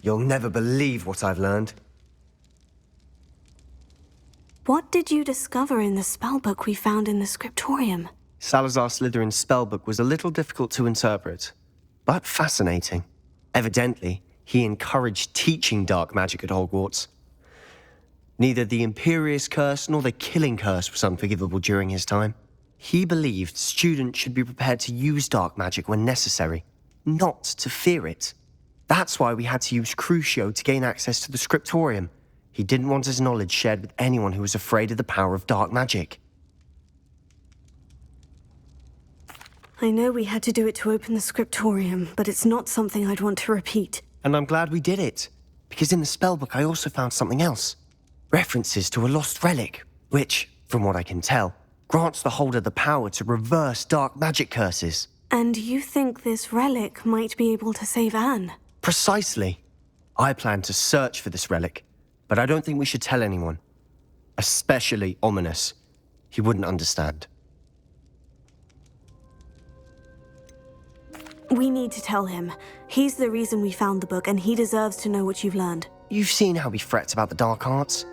You'll never believe what I've learned. What did you discover in the spellbook we found in the scriptorium? Salazar Slytherin's spellbook was a little difficult to interpret, but fascinating. Evidently, he encouraged teaching dark magic at Hogwarts. Neither the Imperious Curse nor the Killing Curse was unforgivable during his time. He believed students should be prepared to use dark magic when necessary, not to fear it. That's why we had to use Crucio to gain access to the scriptorium. He didn't want his knowledge shared with anyone who was afraid of the power of dark magic. I know we had to do it to open the scriptorium, but it's not something I'd want to repeat. And I'm glad we did it, because in the spellbook I also found something else. References to a lost relic, which, from what I can tell, grants the holder the power to reverse dark magic curses. And you think this relic might be able to save Anne? Precisely. I plan to search for this relic, but I don't think we should tell anyone. Especially Ominous. He wouldn't understand. We need to tell him. He's the reason we found the book, and he deserves to know what you've learned. You've seen how he frets about the dark arts.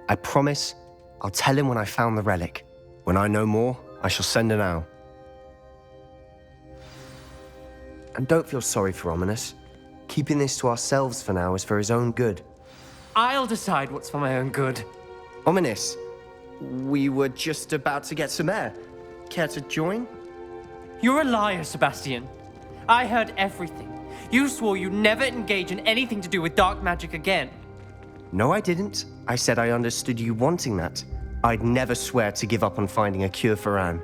I promise I'll tell him when I found the relic. When I know more, I shall send an owl. And don't feel sorry for Ominous. Keeping this to ourselves for now is for his own good. I'll decide what's for my own good. Ominous, we were just about to get some air. Care to join? You're a liar, Sebastian. I heard everything. You swore you'd never engage in anything to do with dark magic again. No, I didn't. I said I understood you wanting that. I'd never swear to give up on finding a cure for Anne.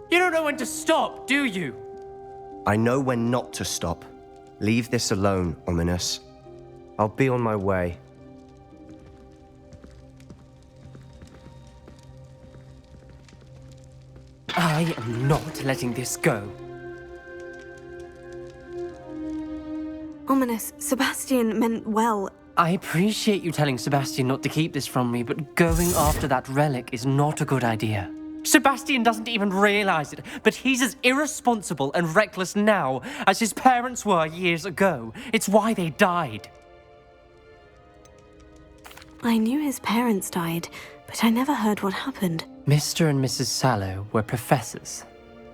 You don't know when to stop, do you? I know when not to stop. Leave this alone, Ominous. I'll be on my way. I am not letting this go. Ominous, Sebastian meant well. I appreciate you telling Sebastian not to keep this from me, but going after that relic is not a good idea. Sebastian doesn't even realize it, but he's as irresponsible and reckless now as his parents were years ago. It's why they died. I knew his parents died, but I never heard what happened. Mr. and Mrs. Sallow were professors.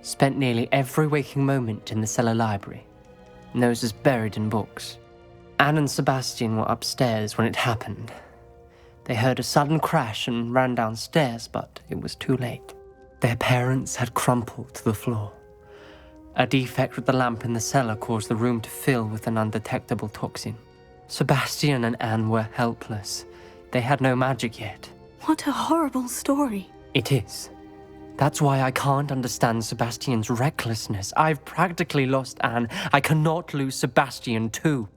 Spent nearly every waking moment in the cellar library. Noses buried in books. Anne and Sebastian were upstairs when it happened. They heard a sudden crash and ran downstairs, but it was too late. Their parents had crumpled to the floor. A defect with the lamp in the cellar caused the room to fill with an undetectable toxin. Sebastian and Anne were helpless. They had no magic yet. What a horrible story. It is. That's why I can't understand Sebastian's recklessness. I've practically lost Anne. I cannot lose Sebastian too.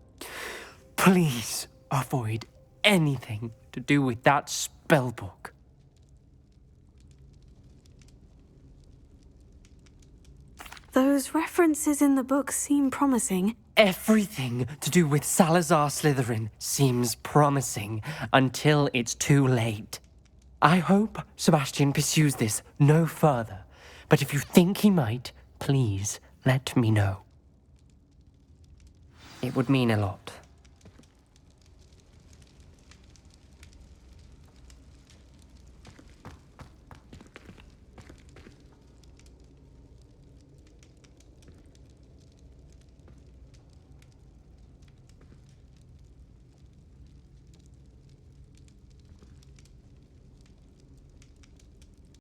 Please avoid anything to do with that spellbook. Those references in the book seem promising. Everything to do with Salazar Slytherin seems promising until it's too late. I hope Sebastian pursues this no further, but if you think he might, please let me know. It would mean a lot.